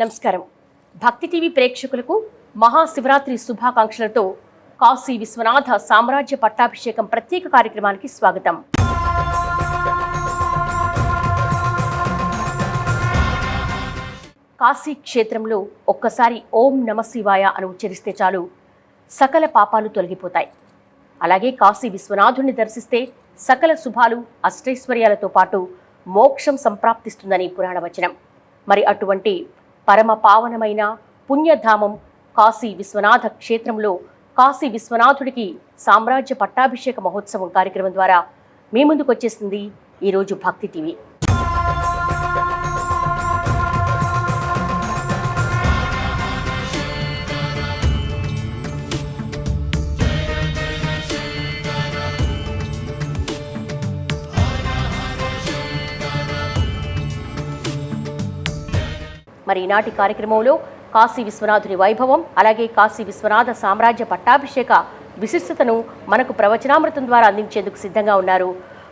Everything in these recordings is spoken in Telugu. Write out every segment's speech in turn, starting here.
నమస్కారం. భక్తి టీవీ ప్రేక్షకులకు మహాశివరాత్రి శుభాకాంక్షలతో కాశీ విశ్వనాథ సామ్రాజ్య పట్టాభిషేకం ప్రత్యేక కార్యక్రమానికి స్వాగతం. కాశీ క్షేత్రంలో ఒక్కసారి ఓం నమ శివాయ అని ఉచ్చరిస్తే చాలు సకల పాపాలు తొలగిపోతాయి. అలాగే కాశీ విశ్వనాథుణ్ణి దర్శిస్తే సకల శుభాలు అష్టైశ్వర్యాలతో పాటు మోక్షం సంప్రాప్తిస్తుందని పురాణ వచనం. మరి అటువంటి పరమ పావనమైన పుణ్యధామం కాశీ విశ్వనాథ క్షేత్రంలో కాశీ విశ్వనాథుడికి సామ్రాజ్య పట్టాభిషేక మహోత్సవం కార్యక్రమం ద్వారా మీ ముందుకు వచ్చేసింది ఈరోజు భక్తి టీవీ. మరి ఈనాటి కార్యక్రమంలో కాశీ విశ్వనాథుని వైభవం, అలాగే కాశీ విశ్వనాథ సామ్రాజ్య పట్టాభిషేక విశిష్టతను మనకు ప్రవచనామృతం ద్వారా అందించేందుకు సిద్ధంగా ఉన్నారు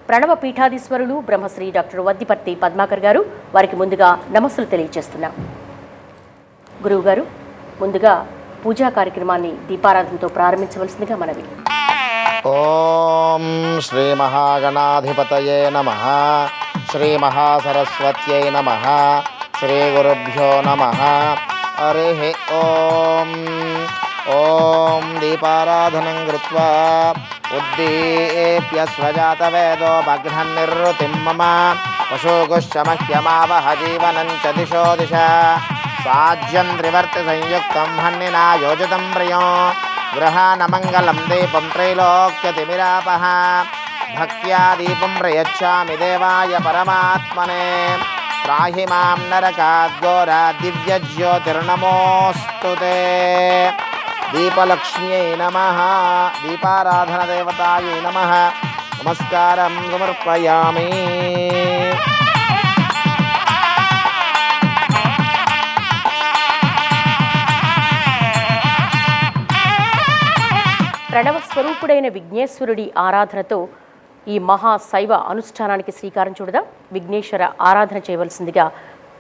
ప్రణవ పీఠాధీశ్వరులు బ్రహ్మశ్రీ డాక్టర్ వద్దిపర్తి పద్మాకర్ గారు. వారికి ముందుగా నమస్సులు తెలియజేస్తున్నాం. గురువు గారు, ముందుగా పూజా కార్యక్రమాన్ని దీపారాధనతో ప్రారంభించవలసిందిగా మనవి. ఓం శ్రీ మహాగణాధిపతయే నమః. శ్రీ మహాసరస్వత్యై నమః. శ్రీ గురుభ్యో నమః. హరి ఓం. ఓం దీపారాధనం కృత్వా ఉద్దీప్య స్వజాతవేదో భగ్నన్నిర్వృతిం మమ పశుగుశ్చమహ్యమావహ జీవనం చ దిశో దిశ సాజ్యం త్రివర్తి సంయుక్తం హన్నినా యోజితం ప్రియం గృహానమంగళం దీపం త్రైలోక్యతిమిరాపః భక్త్యా దీపం ప్రయచ్ఛామి దేవాయ పరమాత్మనే త్రాహి మాం నరకాద్ఘోరా దివ్యజ్యోతిర్నమోస్తుతే. దీపలక్ష్మ్యై నమః. దీపారాధన దేవతాయై నమః. నమస్కారం సమర్పయామి. ప్రణవ స్వరూపుడైన విఘ్నేశ్వరుడి ఆరాధనతో ఈ మహాశైవ అనుష్ఠానానికి శ్రీకారం చూడదా. విఘ్నేశ్వర ఆరాధన చేయవలసిందిగా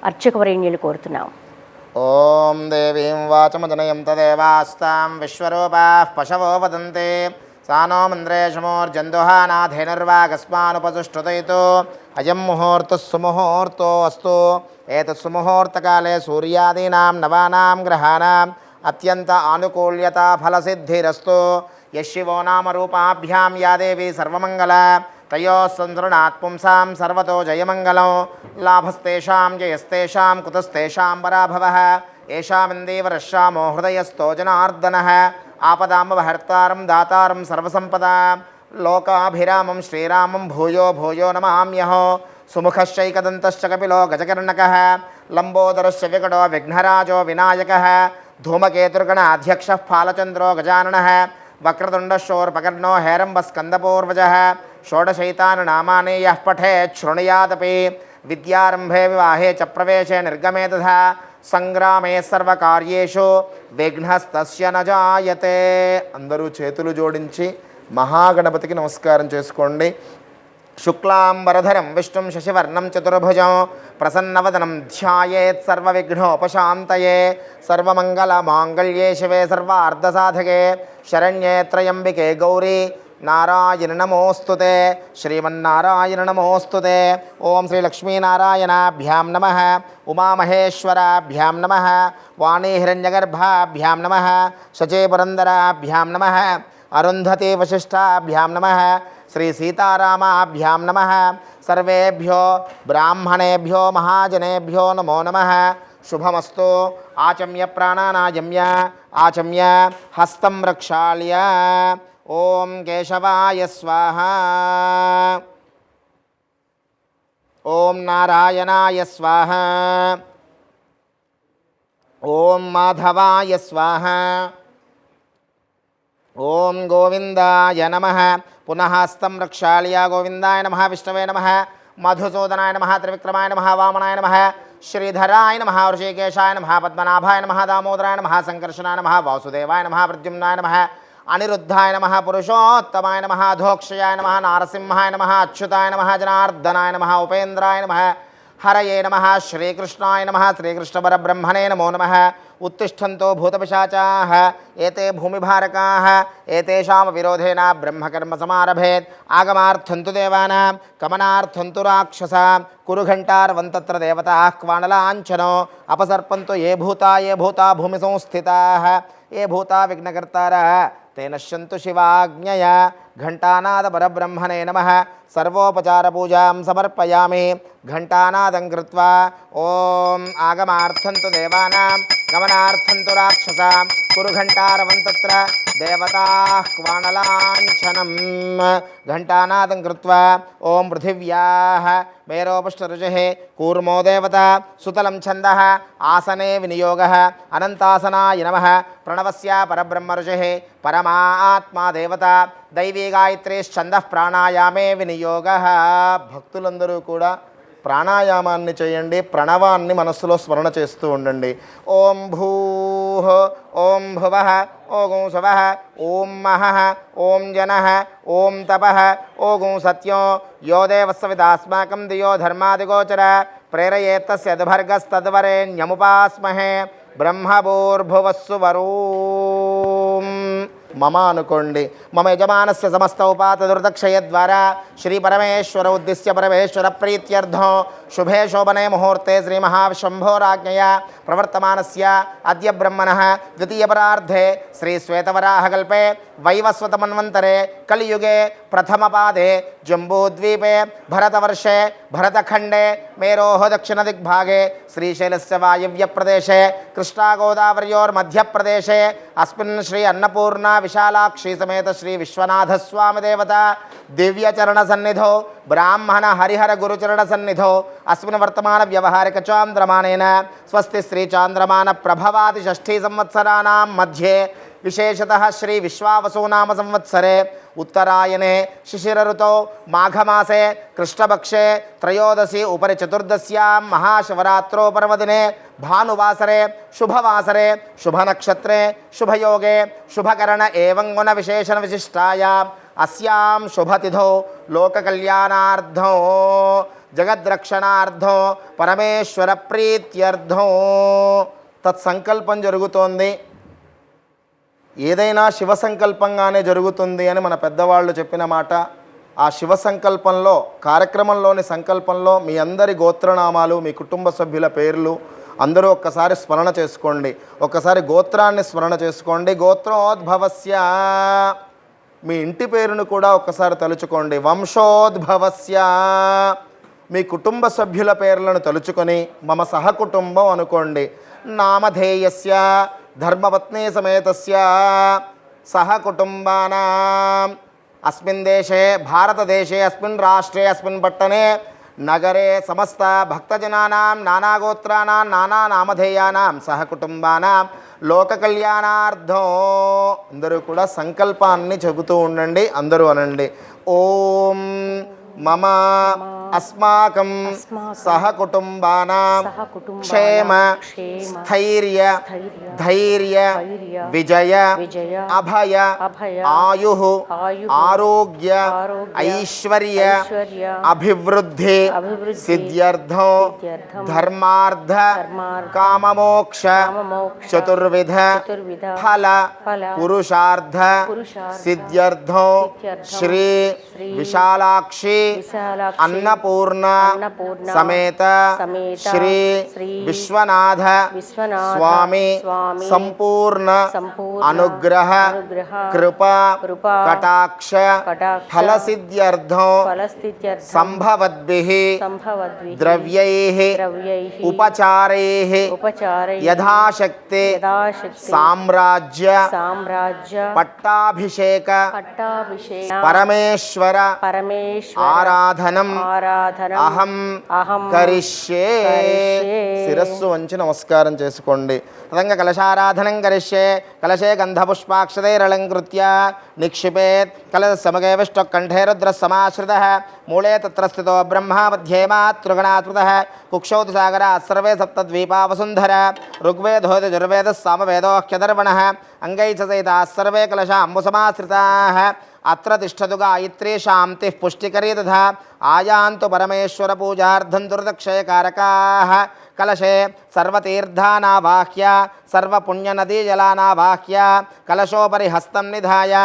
అర్చకవరేణ్యులు కోరుతున్నాం. ఓం దేవీం వాచమదనయం తదేవాస్తాం విశ్వరూపాః పశవో వదంతే సానో మంద్రేషమోర్జందుహానాధేనుర్వాగస్మానుపసుష్టుతైతో అయం ముహూర్తః సుముహూర్తో అస్తు. ఏతత్ సుముహూర్తకాలే సూర్యాదీనాం నవానాం గ్రహాణాం అత్యంత ఆనుకూల్యత ఫలసిద్ధిరస్తు. యశివో నామ రూపాభ్యాం యా దేవి సర్వమంగళ తయోః సంసృణాత్ పుంసాం సర్వతో జయమంగళం. లాభస్తేషాం జయస్తేషాం కుతస్తేషాం పరాభవః. ఏషామిందేవరశ్యామో హృదయస్థో జనార్దనః. ఆపదామపహర్తారం దాతారం సర్వసంపదాం లోకాభిరామం శ్రీరామం భూయో భూయో నమామ్యహో. సుముఖశ్చైకదంతశ్చ కపిలో గజకర్ణకः లంబోదరశ్చ వికటో విఘ్నరాజో వినాయకः ధూమకేతుర్గణాధ్యక్షः ఫాలచంద్రో గజాననः వక్రతుండశూర్పకర్ణో హేరంబస్కందపూర్వజः. షోడశైతాని నామాని యః పఠేత్ శృణుయాదపి విద్యారంభే వివాహే చ ప్రవేశే నిర్గమే తథా సంగ్రామే సర్వకార్యేషు విఘ్నస్తస్య న జాయతే. అందరూ చేతులు జోడించి మహాగణపతికి నమస్కారం చేసుకోండి. శుక్లాంబరధరం విష్ణుం శశివర్ణం చతుర్భుజం ప్రసన్నవదనం ధ్యాయేత్ సర్వవిఘ్నోపశాంతయే. సర్వమంగళమాంగళ్యే శివే సర్వార్ధసాధకే శరణ్యే త్రయంబికే గౌరీ నారాయణ నమోస్తుతే. శ్రీమన్నారాయణ నమోస్తుతే. ఓం శ్రీ లక్ష్మీనారాయణాభ్యాం నమః. ఉమామహేశ్వరాభ్యాం నమః. వాణీ హిరణ్యగర్భాభ్యాం నమః. శచే పురందరాభ్యాం నమః. అరుంధతి వశిష్ఠాభ్యాం నమః. శ్రీ సీతారామాభ్యాం నమః. సర్వేభ్యో బ్రాహ్మణేభ్యో మహాజనేభ్యో నమో నమః. శుభమస్తు. ఆచమ్య ప్రాణానాయమ్య ఆచమ్య హస్తం రక్షాళ్య. ఓం కేశవాయ స్వాహ. ఓం నారాయణాయ స్వాహ. ఓం మాధవాయ స్వాహ. ఓం గోవిందాయ నమః. పునః హస్తం రక్షాళ్య. గోవిందాయ నమః. విష్ణవే నమః. మధుసూదనాయ నమః. త్రివిక్రమాయ నమః. వామనాయ నమః. శ్రీధరాయ నమః. ఋషికేశాయ నమః. పద్మనాభాయ నమః. దామోదరాయ నమః. సంకర్షణాయ నమః. వాసుదేవాయ నమః. ప్రద్యుమ్నాయ నమః. అనిరుద్ధాయ నమః. పురుషోత్తమాయ నమః. ధోక్షయాయ నమః. నారసింహాయ నమః. అచ్యుతాయ నమః. జనార్దనాయ నమః. ఉపేంద్రాయ నమః. హరయే నమః శ్రీకృష్ణాయ నమః శ్రీకృష్ణపరబ్రహ్మణే నమో నమః उत्तिष्ठन्तो भूतपिशाचाः एते भूमिभारकाः एतेषां विरोधेन ब्रह्मकर्म समारभेत् आगमार्थन्तु देवानां कमनार्थन्तु राक्षसां कुरुघण्टार्वन्तत्र देवताः क्वाणलाञ्छनो अपसर्पन्तु ये भूता भूमिसंस्थिताः ये भूता विघ्नकर्तारः ते नश्यन्तु शिवाज्ञया घण्टानादपरब्रह्मणे नमः सर्वोपचारपूजां समर्पयामि घण्टानादं कृत्वा ॐ आगमार्थन्तु देवानां गमनार्थन्तु राक्षसां कुरुघण्टारवन्तत्र देवताः क्वाणलाञ्छनं घण्टानादं कृत्वा ॐ पृथिव्याः मेरोपष्टऋषेः कूर्मो देवता सुतलं छन्दः आसने विनियोगः अनन्तासनाय नमः प्रणवस्य परब्रह्मऋषेः परमात्मा देवता दैवी गायत्रीश्छन्दः प्राणायामे विनियोगः భక్తులందరూ కూడా ప్రాణాయామాన్ని చేయండి, ప్రణవాన్ని మనస్సులో స్మరణ చేస్తూ ఉండండి. ఓం భూః ఓం భువః ఓం శవః ఓం మహః ఓం జనః ఓం తపః ఓం సత్యం యో దేవస్సవిదాస్మాకం దియో ధర్మాదిగోచర ప్రేరయేత్తస్య దుర్భర్గస్తద్వరేణ్యముపాస్మహే బ్రహ్మభూర్భువస్సు వరూం మమ అనుకోండి. మమ యజమానస్య సమస్త ఉపాత దుర్దక్షయ ద్వారా శ్రీ పరమేశ్వర ఉద్దిశ్య పరమేశ్వర ప్రీత్యర్థం శుభే శోభనే ముహూర్తే శ్రీ మహాశంభోరాజ్ఞయా ప్రవర్తమానస్య అద్య బ్రహ్మణః ద్వితీయపరార్ధే శ్రీ శ్వేతవరాహకల్పే వైవస్వతమన్వంతరే కలియుగే ప్రథమపాదే జంబూద్వీపే భరతవర్షే భరతఖండే మేరోః దక్షిణదిగ్భాగే శ్రీశైలస్య వాయవ్యప్రదేశే కృష్ణాగోదావర్యోర్మధ్యప్రదేశే అస్మిన్ శ్రీ అన్నపూర్ణ విశాలాక్షి సమేత శ్రీ విశ్వనాథస్వామి దేవత దివ్యచరణ సన్నిధో బ్రాహ్మణ హరిహర గురుచరణ సన్నిధో అస్మిన్ వర్తమాన వ్యవహారిక చాంద్రమానేన స్వస్తి శ్రీ చాంద్రమాన ప్రభవాది షష్ఠీ సంవత్సరాణాం మధ్యే విశేషతః శ్రీ విశ్వావసునామ సంవత్సరే उत्तरायणे शिशिर ऋतौ माघमासे कृष्णपक्षे त्रयोदशी उपरि चतुर्दश्यां महाशिवरात्रो पर्वदिने भानुवासरे शुभवासरे शुभनक्षत्रे शुभयोगे शुभकरण एवं गुणविशेषण विशिष्टायाम् अस्यां शुभतिथौ लोककल्याणार्थं जगद्रक्षणार्थं परमेश्वर प्रीत्यर्थं तत्संकल्पं जరుగుతోంది. ఏదైనా శివ సంకల్పంగానే జరుగుతుంది అని మన పెద్దవాళ్ళు చెప్పిన మాట. ఆ శివ సంకల్పంలో కార్యక్రమంలోని సంకల్పంలో మీ అందరి గోత్రనామాలు మీ కుటుంబ సభ్యుల పేర్లు అందరూ ఒక్కసారి స్మరణ చేసుకోండి. ఒక్కసారి గోత్రాన్ని స్మరణ చేసుకోండి. గోత్రోద్భవస్య మీ ఇంటి పేరును కూడా ఒక్కసారి తలుచుకోండి. వంశోద్భవస్య మీ కుటుంబ సభ్యుల పేర్లను తలుచుకొని మమ సహకుటుంబం అనుకోండి. నామధేయస్య ధర్మపత్ని సమేతస్య సహ కుటుంబానాం అస్మిన్ దేశే భారతదేశే అస్మిన్ రాష్ట్రే అస్మిన్ పట్టణే నగరే సమస్త భక్తజనానాం నానాగోత్రానాం నానానామధేయానాం సహ కుటుంబానాం లోక కళ్యాణార్థం అందరూ కూడా సంకల్పాన్ని చెబుతూ ఉండండి. అందరూ అనండి. ఓం మమ అస్మాకం సహ కుటుంబానాం క్షేమ స్థైర్య ధైర్య విజయ అభయ ఆయుః ఆరోగ్య ఐశ్వర్య అభివృద్ధి సిద్ధ్యర్థం ధర్మార్థ కామమోక్ష చతుర్విధ ఫల పురుషార్థ సిద్ధ్యర్థం శ్రీ విశాలాక్షి అన్నపూర్ణ సమేత శ్రీ విశ్వనాథ స్వామి సంపూర్ణ అనుగ్రహ కృప కటాక్ష ఫలసిద్ధ్యర్థం సంభవద్భిః ద్రవ్యైః ఉపచారైః యథాశక్తి సామ్రాజ్య పట్టాభిషేక పరమేశ్వర ఆరాధనం అహం కరిష్యే. శిరస్సు వంచి నమస్కారం చేసుకోండి. తదంగ కలశారాధనం కరిష్యే. కలశే గంధపుష్పాక్షతైరలంకృత్య నిక్షిపేత్. కలశసమగే విష్ణుకంఠే రుద్రసమాశ్రితః మూలే తత్ర స్థితో బ్రహ్మ మధ్యే మాతృగణాత్మతః కుక్షౌ తు సాగరాः సర్వే సప్తద్వీపా వసుంధర ఋగ్వేదో యజుర్వేదः సామవేదోऽఖ్యధర్వణः అంగైః చ సహితాः సర్వే కలశా అంబుసమాశ్రితాः अत्र तिष्ठतु गायत्री शान्तिः पुष्टिकरी तथा आयान्तु परमेश्वरपूजार्थं दुर्दक्षयकारकाः कलशे सर्वतीर्थानावाह्य सर्वपुण्यनदीजलानावाह्य कलशोपरि हस्तं निधाय आ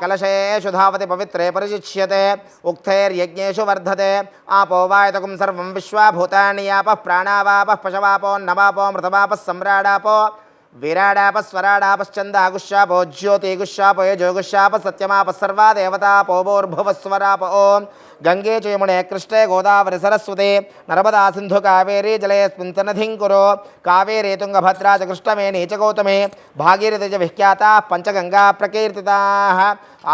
कलशेषु धावति पवित्रे परिशिच्यते उक्थैर्यज्ञेषु वर्धते आपो वायतकुं सर्वं विश्वाभूतानि आपः प्राणावापः पशवापो नवापो मृतवापः सम्राडापो विराडापस्वराडापश्चन्दागुश्शापो ज्योतिगुश्शापो यजोगुश्शापः सत्यमापः सर्वा देवतापोर्भुवस्वराप ओं गंगे च यमुने कृष्णे गोदावरी सरस्वती नर्मदा सिंधु कावेरी जलेऽस्मिन् सन्निधिं कुरु कावेरी तुंगभद्रा च कृष्णवेणी च गौतमी भागीरथी च विख्याताः पञ्चगंगा प्रकीर्तिताः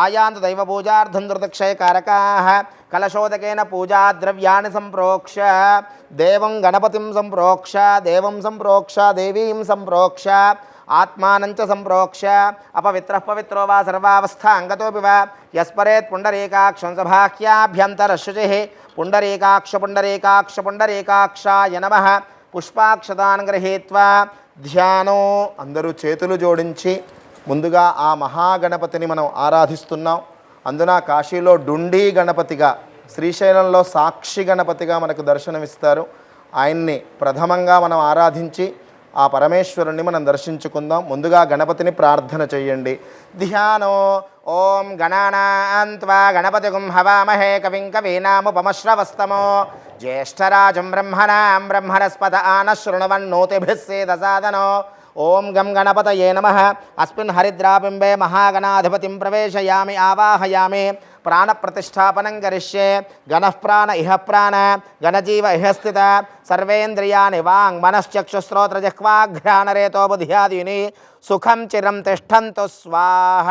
आयान्तु दैवपूजार्थं दुर्दक्षयकारकाः कलशोदकेन पूजाद्रव्याणि सम्प्रोक्ष देवं गणपतिं सम्प्रोक्ष देवं सम्प्रोक्ष देवीं सम्प्रोक्ष आत्मानं च सम्प्रोक्ष अपवित्रः पवित्रो वा सर्वावस्थाङ्गतोऽपि वा यस्परेत् पुण्डरीकाक्षं सभाख्याभ्यन्तरशुचिः पुण्डरीकाक्ष पुण्डरीकाक्ष पुण्डरीकाक्षाय नमः पुष्पाक्षतान् गृहीत्वा ధ్యానం అందరూ చేతులు జోడించి ముందుగా ఆ మహాగణపతిని మనం ఆరాధిస్తున్నాం. అందున కాశీలో డుండీ గణపతిగా, శ్రీశైలంలో సాక్షి గణపతిగా మనకు దర్శనమిస్తారు. ఆయన్ని ప్రథమంగా మనం ఆరాధించి ఆ పరమేశ్వరుణ్ణి మనం దర్శించుకుందాం. ముందుగా గణపతిని ప్రార్థన చేయండి. ధ్యానో ఓం గణానాన్త్వా గణపతిగుం హవామహే కవిం కవీనాముపమశ్రవస్తమో జ్యేష్ఠరాజం బ్రహ్మణాం బ్రహ్మణస్పత ఆనశృణవన్నోతిభిः సేదసాదనో ఓం గం గణపతయే నమః. అస్మిన్ హరిద్రాబింబే మహాగణాధిపతిం ప్రవేశయామి ఆవాహయామి ప్రాణప్రతిష్టాపనం కరిష్యే. గణః ప్రాణ ఇహ ప్రాణ గణజీవ ఇహ స్థిత సర్వేంద్రియాణి వాంగ్ మనశ్చక్షుశ్రోత్రజిహ్వాఘ్రాణరేతో బుద్ధ్యాదీని సుఖం చిరం తిష్టంతు స్వాహ.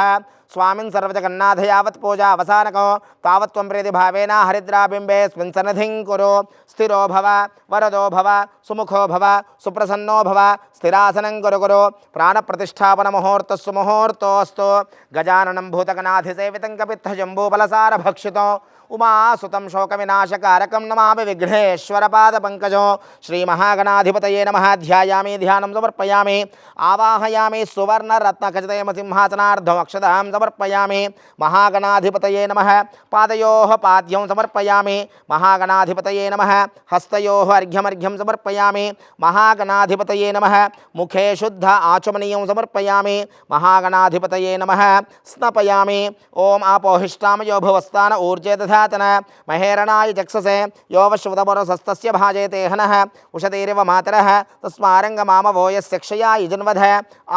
స్వామిన్ సర్వజగన్నాథ యావత్ పూజా అవసానకో తావత్ త్వం ప్రీతి భావేన హరిద్రాబింబే స్మిన్ సన్నిధిం కురు. స్థిరో భవ వరదో భవ సుముఖో భవ సుప్రసన్నో భవ స్థిరాసనం కురు కురు. ప్రాణప్రతిష్టాపన ముహూర్తస్సు ముహూర్తోస్తు. గజాననం భూతగణాధిసేవితం కపిత్థజంబూఫలసార భక్షితం ఉమాసుతం శోకవినాశకారకం నమామి విఘ్నేశ్వరపాదపంకజం. శ్రీమహాగణాధిపతయే నమః. ధ్యాయామి ధ్యానం సమర్పయామి ఆవాహయామి సువర్ణరత్నఖచితయమసింహాసనార్ధం అక్షతాం సమర్పయామి. మహాగణాధిపతయే నమః. పాదయోః పాద్యం సమర్పయామి మహాగణాధిపతయే నమః. హస్తయోః అర్ఘ్యమర్ఘ్యం సమర్పయామి మహాగణాధిపతయే నమః. ముఖే శుద్ధ ఆచమనీయం సమర్పయామి మహాగణాధిపతయే నమః. స్నపయామి. ఓం ఆపోహిష్టామయో భువస్థాన ఊర్జే దధాతన మహేరణాయ చక్షసే యో వశ్వతమరసస్తస్య భాజేతే హనః ఉషతీరివ మాతరః తస్మారంగమామవో యస్య క్షయా యజన్వధ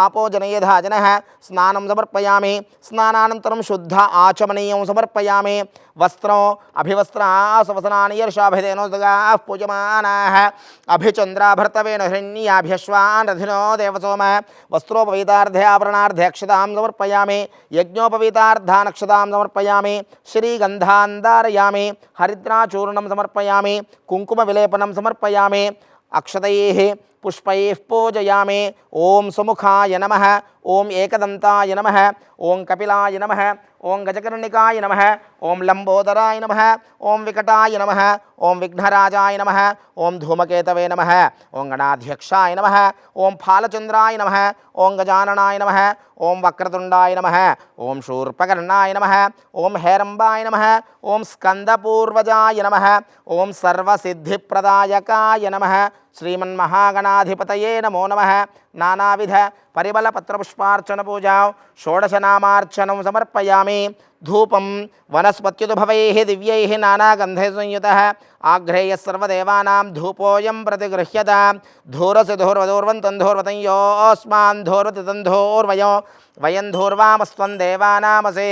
ఆపో జనయేధా జనః. స్నానం సమర్పయామి. స్నానానంతరం శుద్ధ ఆచమనీయం సమర్పయామి. వస్త్రం అభివస్త్రాసవసనాని యర్షాభిధేనోదగాః పూజమానాః అభిచంద్రాభర్తవేణ హిరణ్యాభ్యశ్వాన్ రథినో దేవసోమ. వస్త్రోపవీతార్థే ఆభరణార్థే అక్షతాం సమర్పయామి. యజ్ఞోపవీతార్థానక్షతాం సమర్పయామి. శ్రీగంధాంధారయామి. హరిద్రాచూర్ణం సమర్పయామి. కుంకుమ విలేపనం సమర్పయామి. అక్షతైః పుష్పైః పూజయామి. ఓం సుముఖాయ నమః. ఓం ఏకదంతాయ నమః. ఓం కపిలాయ నమః. ఓం గజకర్ణికాయ నమః. ఓం లంబోదరాయ నమః. ఓం వికటాయ నమః. ఓం విఘ్నరాజాయ నమః. ఓం ధూమకేతవే నమః. ఓం గణాధ్యక్షాయ నమః. ఓం ఫాలచంద్రాయ నమః. ఓం గజాననాయ నమః. ఓం వక్రతుండాయ నమః. ఓం శూర్పకర్ణాయ నమః. ఓం హేరంబాయ నమః. ఓం స్కందపూర్వజాయ నమః. ఓం సర్వసిద్ధిప్రదాయకాయ నమః. శ్రీమన్మహాగణాధిపతయే నమో నమః. నానావిధ పరిమళపత్రపుష్పార్చన పూజా షోడశనామార్చనం సమర్పయామి. ధూపం వనస్పత్యుద్భవైః దివ్యైః నానాగంధైః సంయుతః ఆఘ్రేయः సర్వదేవానాం ధూపోయం ప్రతిగృహ్యతాం. ధూరసి ధూర్వధూర్వంతం ధూర్వతం యోస్మాన్ ధూర్వతి తం ధూర్వయో వయం ధూర్వామస్త్వం దేవానామసే.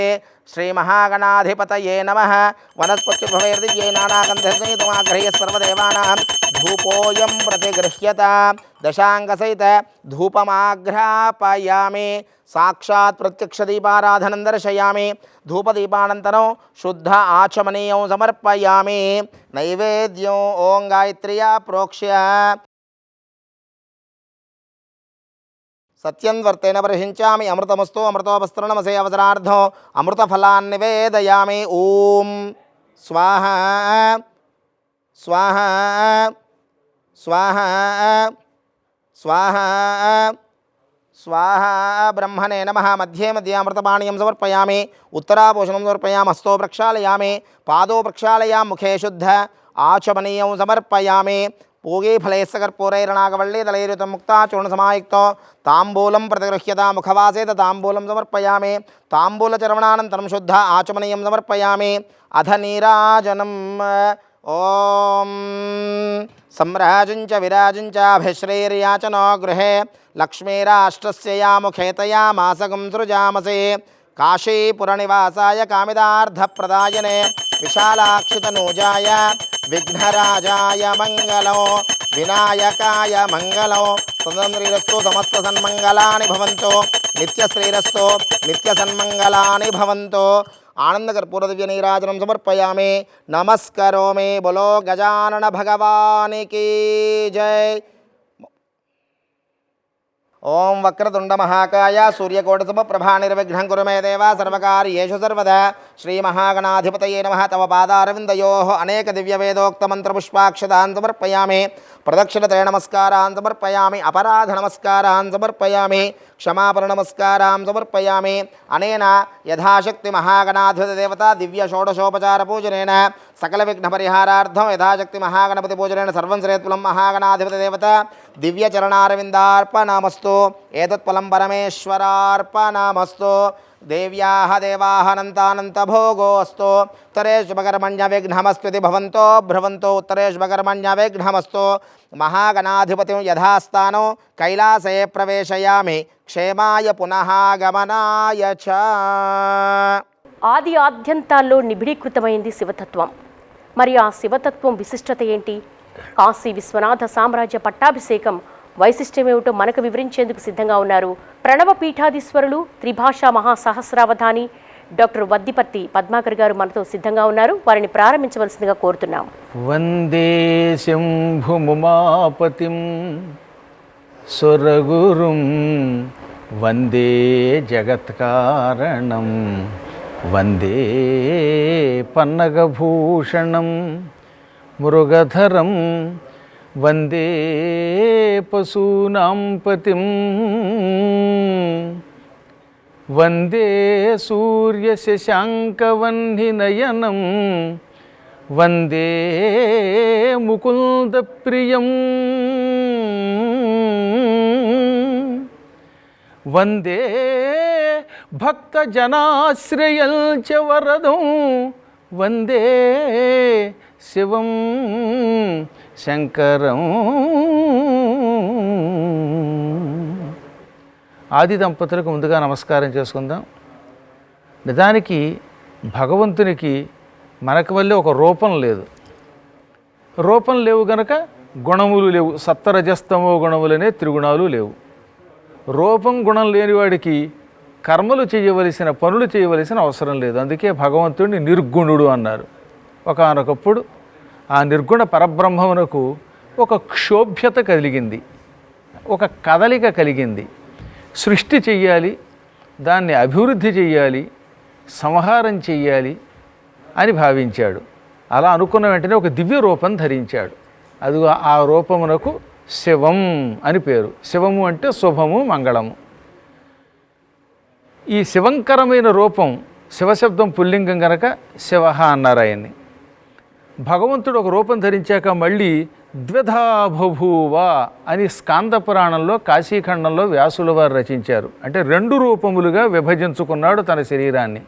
శ్రీమహాగణాధిపతయే నమః. వనస్పత్యుద్భవైర్దివ్యైః నానాగంధైః సంయుతమాఘ్రేయः సర్వదేవానాం ధూపోయం ప్రతిగృహ్యతాం. దశాంగసహిత ధూపమాఘ్రాపయామి. సాక్షాత్ ప్రత్యక్ష దీపారాధనం దర్శయామి. ధూపదీపానంతరం శుద్ధ ఆచమనీయం సమర్పయామి. నైవేద్యం ఓం గాయత్ర్యా ప్రోక్ష్య సత్యం వర్తేన ప్రహించామి. అమృతమస్తు అమృతోపస్తరణమసే అవసరార్థం అమృతఫలాన్ని నివేదయామి. ఓం స్వాహ స్వాహ స్వాహ స్వాహ स्वाहा ब्रह्मणे नमः। मध्ये मध्ये अमृतपानीयं समर्पयामि। उत्तरापोषणं समर्पयामि। हस्तो प्रक्षालयामि। पादौ प्रक्षालयामि। मुखे शुद्ध आचमनीयं समर्पयामि। पूगे फलैश्च कर्पूरैर्नागवल्लीदलैर्युतं मुक्ताचूर्णसमायुक्तो ताम्बूलं प्रतिगृह्यता मुखवासे ताम्बूलं समर्पयामि। ताम्बूलचर्वणानन्तरं शुद्ध आचमनीयं समर्पयामि। अथ नीराजनम्। ॐ सम्राजञ्च विराजञ्च अभिश्रीर्याचनो गृहे लक्ष्मीराष्ट्रस्य या मुखेतया मासकं सृजामसे। काशीपुरनिवासाय कामिदार्थप्रदायने विशालाक्षितनूजाय विघ्नराजाय मङ्गलो विनायकाय मङ्गलो तदन्त्रिरस्तु समस्तसन्मङ्गलानि भवन्तु नित्यश्रीरस्तु नित्यसन्मङ्गलानि भवन्तु। आनंदकर्पूरदिव्य नीराजनं समर्पयामि। नमस्करोमि। बोलो गजानन भगवान की जय। ओं वक्रतुंड महाकाय सूर्यकोटिसमप्रभा निर्विघ्नं कुरु मे देव सर्वकार्येषु सर्वदा। श्रीमहागणाधिपतये नमः। तव पादारविन्दयोः अनेक दिव्यवेदोक्तमन्त्रपुष्पाक्षतान् समर्पयामि। प्रदक्षिणत्रय नमस्कारान् समर्पयामि। अपराध नमस्कारान् समर्पयामि। क्षमापण नमस्कारान् समर्पयामि। अनेन यथाशक्ति महागणाधिपतिदेवता दिव्य षोडशोपचार पूजनेन सकल विघ्न परिहारार्थं यथाशक्ति महागणपति पूजनेन सर्वं श्रेयत्फलं महागणाधिपतिदेवता दिव्य चरणारविन्दार्पणमस्तु। एतत्फलं परमेश्वरार्पणमस्तु। देव्याः देवाः अनन्तानन्तभोगोऽस्तु। उत्तरेष्वकर्मण्य विघ्नमस्त्विति भवन्तो भ्रवन्तो उत्तरेष्वकर्मण्य विघ्नमस्तु। महागणाधिपतिं यथास्थानो कैलासे प्रवेशयामि क्षेमाय पुनः गमनाय च। ఆది ఆద్యంతాల్లో నిబిడీకృతమైంది శివతత్వం. మరి ఆ శివతత్వం విశిష్టత ఏంటి? కాశీ విశ్వనాథ సామ్రాజ్య పట్టాభిషేకం వైశిష్ట్యమేమిటో మనకు వివరించేందుకు సిద్ధంగా ఉన్నారు ప్రణవ పీఠాధీశ్వరులు త్రిభాషా మహాసహస్రావధాని డాక్టర్ వద్దిపత్తి పద్మాకర్ గారు మనతో సిద్ధంగా ఉన్నారు. వారిని ప్రారంభించవలసిందిగా కోరుతున్నాం. వందే శంభుముమాపతిం సురగురుం వందే జగత్కారణం వందే పన్నగభూషణం మృగధరం వందే పశూనాం పతిం వందే సూర్యశశాంకవన్నినయనం వందే ముకుందప్రియం వందే భక్తజనాశ్రయం చ వరదం వందే శివం శంకరం. ఆది దంపతులకు ముందుగా నమస్కారం చేసుకుందాం. నిజానికి భగవంతునికి మనకు వల్లే ఒక రూపం లేదు. రూపం లేవు గనక గుణములు లేవు. సప్తరజస్తమో గుణములనే త్రిగుణాలు లేవు. రూపం గుణం లేనివాడికి కర్మలు చేయవలసిన పనులు చేయవలసిన అవసరం లేదు. అందుకే భగవంతుడిని నిర్గుణుడు అన్నారు. ఒకానొకప్పుడు ఆ నిర్గుణ పరబ్రహ్మమునకు ఒక క్షోభ్యత కలిగింది, ఒక కదలిక కలిగింది. సృష్టి చెయ్యాలి, దాన్ని అభివృద్ధి చెయ్యాలి, సంహారం చెయ్యాలి అని భావించాడు. అలా అనుకున్న వెంటనే ఒక దివ్య రూపం ధరించాడు. అది ఆ రూపమునకు శివం అని పేరు. శివము అంటే శుభము, మంగళము. ఈ శివంకరమైన రూపం, శివశబ్దం పుల్లింగం గనక శివ అన్నారు ఆయన్ని. భగవంతుడు ఒక రూపం ధరించాక మళ్ళీ ద్విధా బభూవ అని స్కాంద పురాణంలో కాశీఖండంలో వ్యాసుల వారు రచించారు. అంటే రెండు రూపములుగా విభజించుకున్నాడు తన శరీరాన్ని.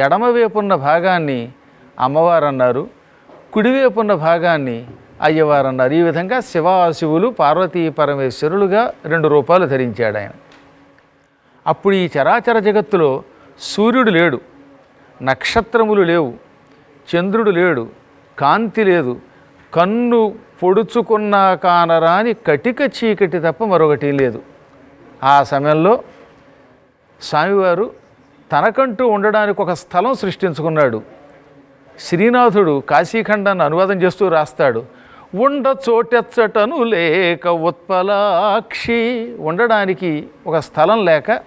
ఎడమవైపున్న భాగాన్ని అమ్మవారు అన్నారు, కుడివైపున్న భాగాన్ని అయ్యవారు అన్నారు. ఈ విధంగా శివాశివులు పార్వతీ పరమేశ్వరులుగా రెండు రూపాలు ధరించాడు ఆయన. అప్పుడు ఈ చరాచర జగత్తులో సూర్యుడు లేడు, నక్షత్రములు లేవు, చంద్రుడు లేడు, కాంతి లేదు, కన్ను పొడుచుకున్నా కానరాని కటిక చీకటి తప్ప మరొకటి లేదు. ఆ సమయంలో స్వామివారు తనకంటూ ఉండడానికి ఒక స్థలం సృష్టించుకున్నాడు. శ్రీనాథుడు కాశీఖండాన్ని అనువాదం చేస్తూ రాస్తాడు, ఉండ చోటెచ్చటను లేక ఉత్పలాక్షి. ఉండడానికి ఒక స్థలం లేక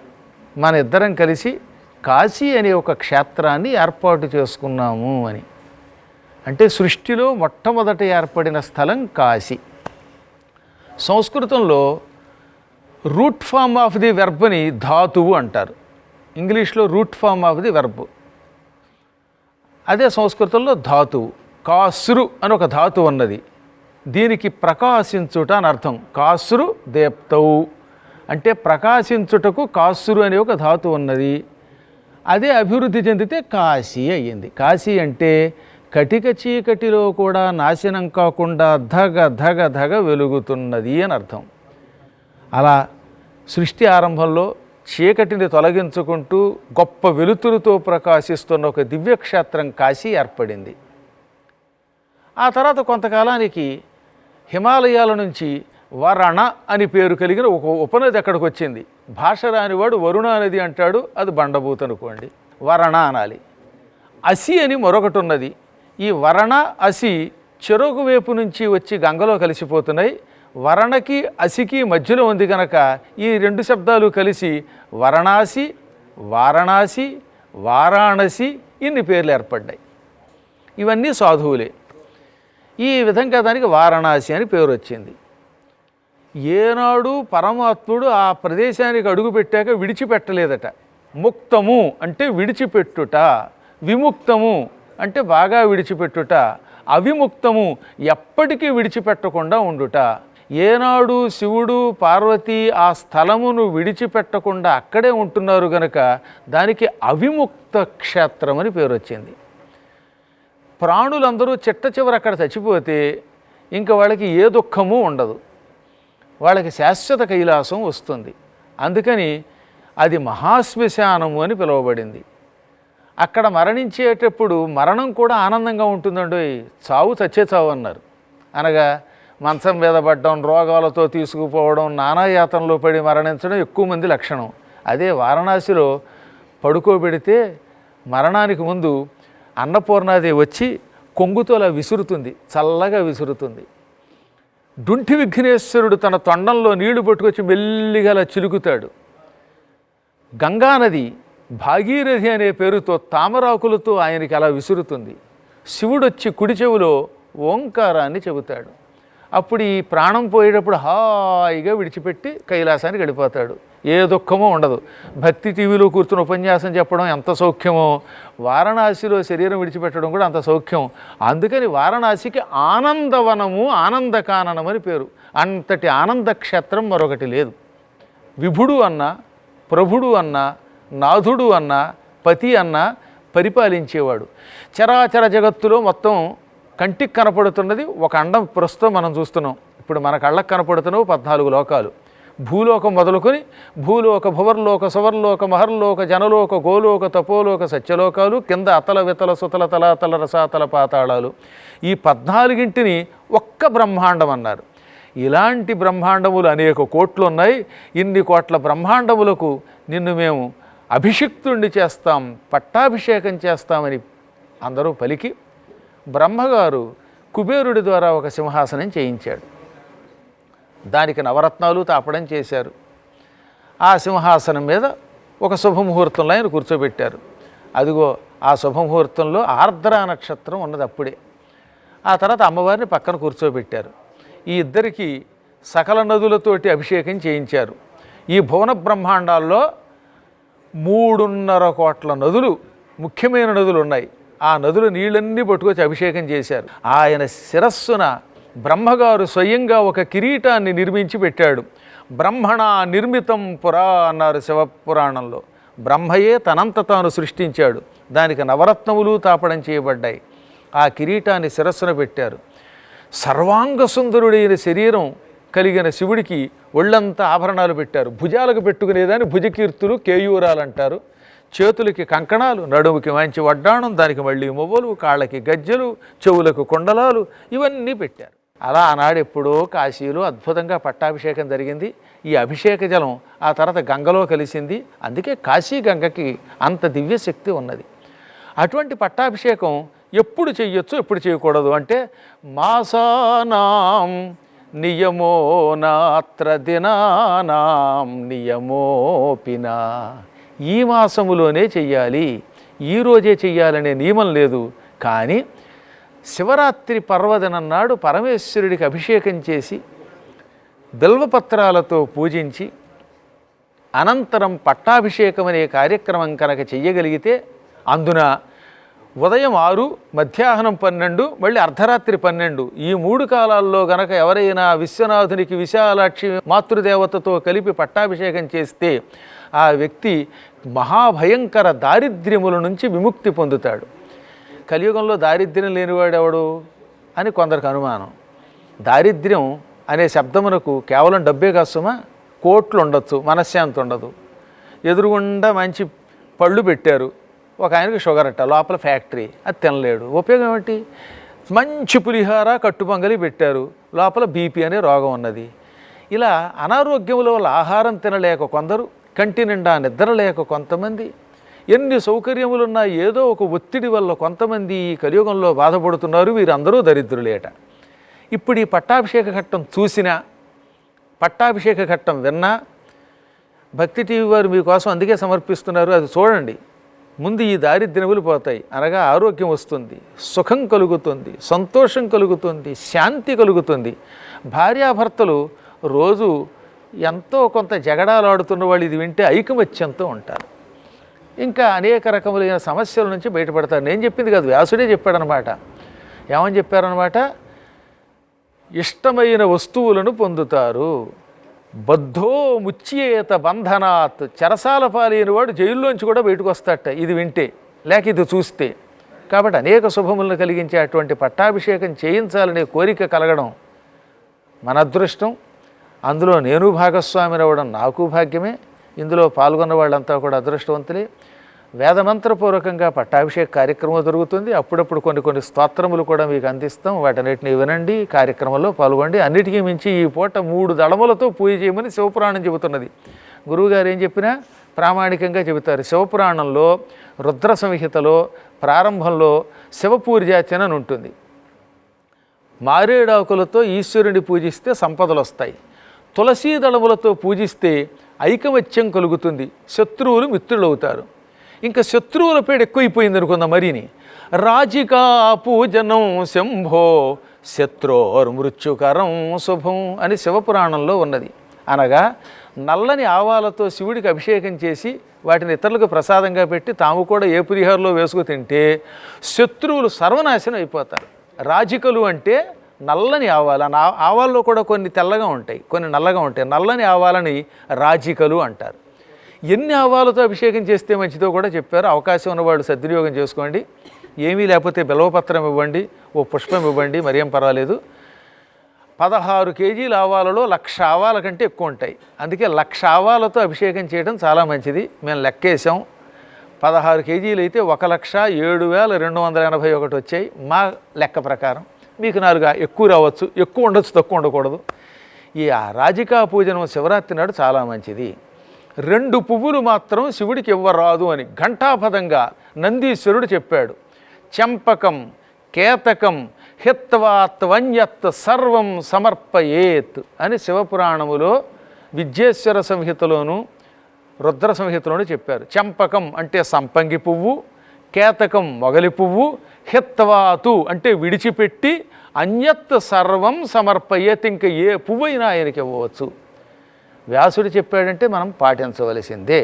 మన ఇద్దరం కలిసి కాశీ అనే ఒక క్షేత్రాన్ని ఏర్పాటు చేసుకున్నాము అని. అంటే సృష్టిలో మొట్టమొదట ఏర్పడిన స్థలం కాశీ. సంస్కృతంలో రూట్ ఫామ్ ఆఫ్ ది వెర్బ్ని ధాతువు అంటారు. ఇంగ్లీష్లో root form of the verb, అదే సంస్కృతంలో ధాతువు. కాస్రు అని ఒక ధాతువు ఉన్నది, దీనికి ప్రకాశించుట అని అర్థం. కాస్రు దేప్తవు అంటే ప్రకాశించుటకు కాస్రు అనే ఒక ధాతువు ఉన్నది. అదే అభివృద్ధి చెందితే కాశీ అయ్యింది. కాశీ అంటే కటిక చీకటిలో కూడా నాశనం కాకుండా ధగ ధగ ధగ వెలుగుతున్నది అని అర్థం. అలా సృష్టి ఆరంభంలో చీకటిని తొలగించుకుంటూ గొప్ప వెలుతురుతో ప్రకాశిస్తున్న ఒక దివ్యక్షేత్రం కాశీ ఏర్పడింది. ఆ తర్వాత కొంతకాలానికి హిమాలయాల నుంచి వరణ అని పేరు కలిగిన ఒక ఉపనది అక్కడికి వచ్చింది. భాష రానివాడు వరుణ నది అంటాడు, అది బండబూత్ అనుకోండి, వరణ అనాలి. అసి అని మరొకటి ఉన్నది. ఈ వరణ అసి చెరుకు వైపు నుంచి వచ్చి గంగలో కలిసిపోతున్నాయి. వరణకి అసికి మధ్యలో ఉంది కనుక ఈ రెండు శబ్దాలు కలిసి వరణాసి, వారణాసి, వారాణసి ఇన్ని పేర్లు ఏర్పడ్డాయి. ఇవన్నీ సాధువులే. ఈ విధంగా దానికి వారణాసి అని పేరు వచ్చింది. ఏనాడు పరమాత్ముడు ఆ ప్రదేశానికి అడుగుపెట్టాక విడిచిపెట్టలేదట. ముక్తము అంటే విడిచిపెట్టుట, విముక్తము అంటే బాగా విడిచిపెట్టుట, అవిముక్తము ఎప్పటికీ విడిచిపెట్టకుండా ఉండుట. ఏనాడు శివుడు పార్వతి ఆ స్థలమును విడిచిపెట్టకుండా అక్కడే ఉంటున్నారు గనక దానికి అవిముక్త క్షేత్రం అని పేరు వచ్చింది. ప్రాణులందరూ చిట్ట చివరి అక్కడ చచ్చిపోతే ఇంకా వాళ్ళకి ఏ దుఃఖము ఉండదు, వాళ్ళకి శాశ్వత కైలాసం వస్తుంది. అందుకని అది మహాశ్మశానము అని పిలువబడింది. అక్కడ మరణించేటప్పుడు మరణం కూడా ఆనందంగా ఉంటుందండి. చావు చచ్చే చావు అన్నారు. అనగా మంచం మీద పడ్డం, రోగాలతో తీసుకుపోవడం, నానాయాతనలో పడి మరణించడం ఎక్కువ మంది లక్షణం. అదే వారణాసిలో పడుకోబెడితే మరణానికి ముందు అన్నపూర్ణాదేవి వచ్చి కొంగుతో అలా విసురుతుంది, చల్లగా విసురుతుంది. డుంఠి విఘ్నేశ్వరుడు తన తొండంలో నీళ్లు పట్టుకొచ్చి మెల్లిగా అలా చిలుకుతాడు. గంగానది భాగీరథి అనే పేరుతో తామరాకులతో ఆయనకి అలా విసురుతుంది. శివుడు వచ్చి కుడి చెవిలో ఓంకారాన్ని చెబుతాడు. అప్పుడు ఈ ప్రాణం పోయేటప్పుడు హాయిగా విడిచిపెట్టి కైలాసానికి వెళ్ళిపోతాడు. ఏ దుఃఖమో ఉండదు. భక్తి టీవీలో కూర్చుని ఉపన్యాసం చెప్పడం ఎంత సౌఖ్యమో, వారణాసిలో శరీరం విడిచిపెట్టడం కూడా అంత సౌఖ్యం. అందుకని వారణాసికి ఆనందవనము, ఆనందకాననం అని పేరు. అంతటి ఆనంద క్షేత్రం మరొకటి లేదు. విభుడు అన్నా, ప్రభుడు అన్నా, నాథుడు అన్నా, పతి అన్నా పరిపాలించేవాడు. చరాచర జగత్తులో మొత్తం కంటికి కనపడుతున్నది ఒక అండం. ప్రస్తుతం మనం చూస్తున్నాం. ఇప్పుడు మన కళ్ళకు కనపడుతున్నవి 14 లోకాలు. భూలోకం మొదలుకొని భూలోక, భువర్లోక, సువర్లోక, మహర్లోక, జనలోక, గోలోక, తపోలోక, సత్యలోకాలు, కింద అతల వితల సుతల తలాతల రసాతల పాతాళాలు. ఈ 14ంటిని ఒక్క బ్రహ్మాండం అన్నారు. ఇలాంటి బ్రహ్మాండములు అనేక కోట్లు ఉన్నాయి. ఇన్ని కోట్ల బ్రహ్మాండములకు నిన్ను మేము అభిషిక్తుణ్ణి చేస్తాం, పట్టాభిషేకం చేస్తామని అందరూ పలికి బ్రహ్మగారు కుబేరుడి ద్వారా ఒక సింహాసనం చేయించాడు. దానికి నవరత్నాలు తాపడం చేశారు. ఆ సింహాసనం మీద ఒక శుభముహూర్తంలో ఆయన కూర్చోబెట్టారు. అదిగో ఆ శుభముహూర్తంలో ఆర్ద్ర నక్షత్రం ఉన్నది అప్పుడే. ఆ తర్వాత అమ్మవారిని పక్కన కూర్చోబెట్టారు. ఈ ఇద్దరికి సకల నదులతోటి అభిషేకం చేయించారు. ఈ భువన బ్రహ్మాండాల్లో 3.5 కోట్ల నదులు, ముఖ్యమైన నదులు ఉన్నాయి. ఆ నదుల నీళ్ళన్నీ పట్టుకొచ్చి అభిషేకం చేశారు. ఆయన శిరస్సున బ్రహ్మగారు స్వయంగా ఒక కిరీటాన్ని నిర్మించి పెట్టాడు. బ్రహ్మణ నిర్మితం పురా అన్నారు శివపురాణంలో. బ్రహ్మయే తనంత తాను సృష్టించాడు. దానికి నవరత్నములు తాపడం చేయబడ్డాయి. ఆ కిరీటాన్ని శిరస్సున పెట్టారు. సర్వాంగ సుందరుడైన శరీరం కలిగిన శివుడికి ఒళ్ళంతా ఆభరణాలు పెట్టారు. భుజాలకు పెట్టుకునేదాన్ని భుజకీర్తులు, కేయూరాలు అంటారు. చేతులకి కంకణాలు, నడుముకి మంచి వడ్డాణం, దానికి మళ్ళీ మొవ్వలు, కాళ్ళకి గజ్జెలు, చెవులకు కుండలాలు, ఇవన్నీ పెట్టారు. అలా ఆనాడు ఎప్పుడో కాశీలో అద్భుతంగా పట్టాభిషేకం జరిగింది. ఈ అభిషేక జలం ఆ తర్వాత గంగలో కలిసింది. అందుకే కాశీ గంగకి అంత దివ్యశక్తి ఉన్నది. అటువంటి పట్టాభిషేకం ఎప్పుడు చెయ్యొచ్చు, ఎప్పుడు చేయకూడదు అంటే మాసానాం నియమో నాత్ర దినానాం నియమోపినా. ఈ మాసములోనే చెయ్యాలి, ఈరోజే చెయ్యాలనే నియమం లేదు. కానీ శివరాత్రి పర్వదినం నాడు పరమేశ్వరుడికి అభిషేకం చేసి బిల్వపత్రాలతో పూజించి అనంతరం పట్టాభిషేకం అనే కార్యక్రమం కనుక చెయ్యగలిగితే అందున ఉదయం 6, మధ్యాహ్నం 12, మళ్ళీ అర్ధరాత్రి 12 ఈ 3 కాలాల్లో గనక ఎవరైనా విశ్వనాథునికి విశాలాక్షి మాతృదేవతతో కలిపి పట్టాభిషేకం చేస్తే ఆ వ్యక్తి మహాభయంకర దారిద్ర్యముల నుంచి విముక్తి పొందుతాడు. కలియుగంలో దారిద్ర్యం లేనివాడెవడు అని కొందరికి అనుమానం. దారిద్ర్యం అనే శబ్దమునకు కేవలం డబ్బే కాసుమా, కోట్లు ఉండొచ్చు, మనశ్శాంతి ఉండదు. ఎదురుగుండా మంచి పళ్ళు పెట్టారు, ఒక ఆయనకి షుగర్ అట్ట, లోపల ఫ్యాక్టరీ, అది తినలేడు. ఉపయోగం ఏమిటి? మంచి పులిహార కట్టుపొంగలి పెట్టారు, లోపల బీపీ అనే రోగం ఉన్నది. ఇలా అనారోగ్యముల వల్ల ఆహారం తినలేక కొందరు, కంటి నిండా నిద్ర లేక కొంతమంది, ఎన్ని సౌకర్యములున్నా ఏదో ఒక ఒత్తిడి వల్ల కొంతమంది ఈ కలియుగంలో బాధపడుతున్నారు. వీరందరూ దరిద్రులేట. ఇప్పుడు ఈ పట్టాభిషేక ఘట్టం చూసినా, పట్టాభిషేక ఘట్టం విన్నా, భక్తి టీవీ వారు మీకోసం అందుకే సమర్పిస్తున్నారు, అది చూడండి. ముందు ఈ దారిద్ర్యములు పోతాయి, అనగా ఆరోగ్యం వస్తుంది, సుఖం కలుగుతుంది, సంతోషం కలుగుతుంది, శాంతి కలుగుతుంది. భార్యాభర్తలు రోజు ఎంతో కొంత జగడాలు ఆడుతున్న వాళ్ళు ఇది వింటే ఐకమత్యంతో ఉంటారు. ఇంకా అనేక రకములైన సమస్యల నుంచి బయటపడతారు. నేను చెప్పింది కాదు, వ్యాసుడే చెప్పాడనమాట. ఏమని చెప్పారనమాట? ఇష్టమైన వస్తువులను పొందుతారు. బద్ధో ముచ్యేత బంధనాత్, చెరసాల పాలైన వాడు జైల్లోంచి కూడా బయటకు వస్తాడట ఇది వింటే, లేక ఇది చూస్తే. కాబట్టి అనేక శుభములను కలిగించే అటువంటి పట్టాభిషేకం చేయించాలనే కోరిక కలగడం మన అదృష్టం. అందులో నేను భాగస్వామిని అవ్వడం నాకు భాగ్యమే. ఇందులో పాల్గొన్న వాళ్ళంతా కూడా అదృష్టవంతులే. వేదమంత్రపూర్వకంగా పట్టాభిషేక కార్యక్రమం జరుగుతుంది. అప్పుడప్పుడు కొన్ని స్తోత్రములు కూడా మీకు అందిస్తాం. వాటన్నిటిని వినండి, కార్యక్రమంలో పాల్గొండి. అన్నిటికీ మించి ఈ పూట 3 దళములతో పూజ చేయమని శివపురాణం చెబుతున్నది. గురువుగారు ఏం చెప్పినా ప్రామాణికంగా చెబుతారు. శివపురాణంలో రుద్ర సంహితలో ప్రారంభంలో శివపూర్జాచన అని ఉంటుంది. మారేడాకులతో ఈశ్వరుని పూజిస్తే సంపదలు వస్తాయి. తులసీ దళములతో పూజిస్తే ఐకమత్యం కలుగుతుంది, శత్రువులు మిత్రులవుతారు. ఇంకా శత్రువుల పేడ ఎక్కువైపోయింది అనుకుందాం మరిని. రాజికా పూజనం శంభో శత్రోర్మృత్యుకరం శుభం అని శివపురాణంలో ఉన్నది. అనగా నల్లని ఆవాలతో శివుడికి అభిషేకం చేసి వాటిని ఇతరులకు ప్రసాదంగా పెట్టి తాము కూడా ఏ పులిహోరలో వేసుకు తింటే శత్రువులు సర్వనాశనం అయిపోతారు. రాజికలు అంటే నల్లని ఆవాలు. ఆవాల్లో కూడా కొన్ని తెల్లగా ఉంటాయి, కొన్ని నల్లగా ఉంటాయి. నల్లని ఆవాలని రాజికలు అంటారు. ఎన్ని ఆవాలతో అభిషేకం చేస్తే మంచిదో కూడా చెప్పారు. అవకాశం ఉన్నవాడు సద్వినియోగం చేసుకోండి. ఏమీ లేకపోతే బిల్వపత్రం ఇవ్వండి, ఓ పుష్పం ఇవ్వండి, మరేం పర్వాలేదు. 16 కేజీల ఆవాలలో 1,00,000 ఆవాల కంటే ఎక్కువ ఉంటాయి. అందుకే 1,00,000 ఆవాలతో అభిషేకం చేయడం చాలా మంచిది. మేము లెక్కేసాం. 16 కేజీలు అయితే 1,07,281 వచ్చాయి మా లెక్క ప్రకారం. మీకు 4 ఎక్కువ రావచ్చు, ఎక్కువ ఉండొచ్చు, తక్కువ ఉండకూడదు. ఈ రాజికా పూజనం శివరాత్రి నాడు చాలా మంచిది. 2 పువ్వులు మాత్రం శివుడికి ఇవ్వరాదు అని ఘంటాపదంగా నందీశ్వరుడు చెప్పాడు. చంపకం, కేతకం, హిత్వాత్వన్యత్ సర్వం సమర్పయేత్ అని శివపురాణములో విద్యేశ్వర సంహితలోను రుద్ర సంహితలోను చెప్పారు. చంపకం అంటే సంపంగి పువ్వు, కేతకం మొగలి పువ్వు, హిత్వాతు అంటే విడిచిపెట్టి, అన్యత్ సర్వం సమర్పయేత్ ఇంక ఏ పువ్వైనా ఆయనకి ఇవ్వవచ్చు. వ్యాసుడు చెప్పాడంటే మనం పాటించవలసిందే.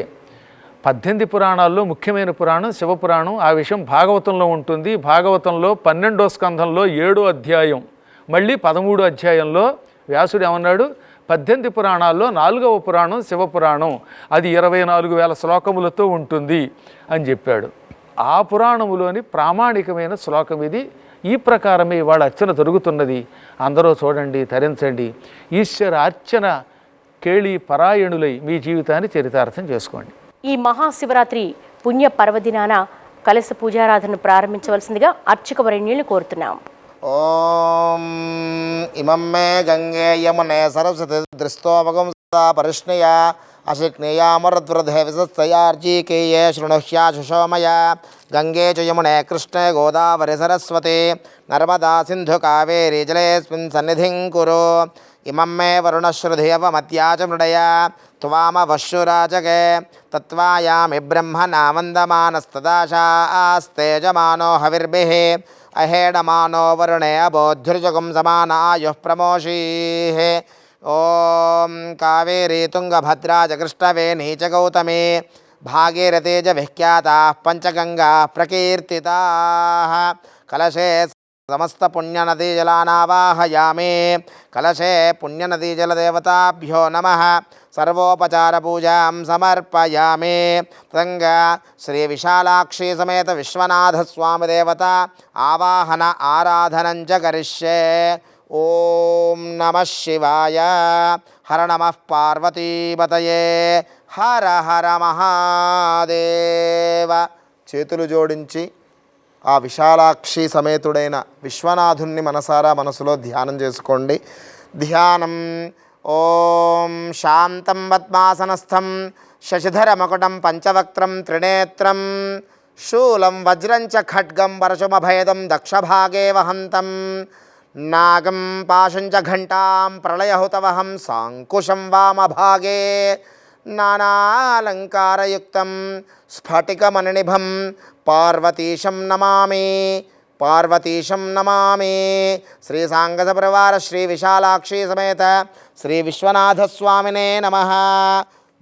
18 పురాణాల్లో ముఖ్యమైన పురాణం శివపురాణం. ఆ విషయం భాగవతంలో ఉంటుంది. భాగవతంలో 12వ స్కంధంలో 7వ అధ్యాయం, మళ్ళీ 13వ అధ్యాయంలో వ్యాసుడు ఏమన్నాడు? 18 పురాణాల్లో 4వ పురాణం శివపురాణం, అది 24,000 శ్లోకములతో ఉంటుంది అని చెప్పాడు. ఆ పురాణములోని ప్రామాణికమైన శ్లోకం ఇది. ఈ ప్రకారమే ఇవాళ అర్చన జరుగుతున్నది. అందరూ చూడండి, తరించండి. ఈశ్వర అర్చన కేళి పరాయణులై మీ జీవితాన్ని చరితార్థం చేసుకోండి. ఈ మహాశివరాత్రి పుణ్య పర్వదినాన కలశ పూజారాధనను ప్రారంభించవలసిందిగా అర్చక వరేణ్యుల్ని కోరుతున్నాం. ఓం ఇమం మే గంగే యమునే సరస్వతి దృష్టోపగం సదా పరిష్ణయ అశిక్నేయామరద్వృధే విసత్సయార్జీకేయే శృణుహ్యాశుషోమయ గంగే చ యమునే కృష్ణే గోదావరి సరస్వతి నర్మదా సింధు కావేరీ జలేస్మిన్ సన్నిధిం కురు. ఇమం మే వరుణశ్రుధియవమత్యా చ మృడయ త్వామవశ్రురాజకే తత్వాయామి బ్రహ్మణా వందమానస్తదాశాస్తేజమానో హవిర్భిః అహేడమానో వరుణే అబోధ్యుర్జగం సమానాయుః ప్రమోషీః ఓం కావేరీ తుంగభద్రా జగృష్టవేణీ చ గౌతమే భాగీరథీ చ విఖ్యాతాః పంచగంగా ప్రకీర్తితాః కలశే సమస్త పుణ్యనదీజలానావాహయామి కలశే పుణ్యనదీజలదేవతాభ్యో నమః సర్వోపచార పూజాం సమర్పయామి తదంగా శ్రీ విశాలాక్షి సమేత విశ్వనాథ స్వామి దేవత ఆవాహన ఆరాధనం చ కరిష్యే. ఓం నమః శివాయ. హర నమః పార్వతీపతయే. హర హర మహాదేవ. చేతులు జోడించి ఆ విశాలాక్షి సమేతుడైన విశ్వనాథుణ్ణి మనసారా మనసులో ధ్యానం చేసుకోండి. ధ్యానం. ఓం శాంతం పద్మాసనస్థం శశిధరమకుటం పంచవక్త్రం త్రినేత్రం శూలం వజ్రం చ ఖడ్గం పరశుమభేదం దక్షభాగే వహంతం నాగం పాశం చ ఘంటాం ప్రళయహుతవహం సాంకుశం వామభాగే నానాలంకారయుక్తం స్ఫటికమణినిభం పార్వతీశం నమామి. పార్వతీశం నమామి. శ్రీ సాంగస పరివార శ్రీ విశాలాక్షి సమేత శ్రీ విశ్వనాథస్వామినే నమః.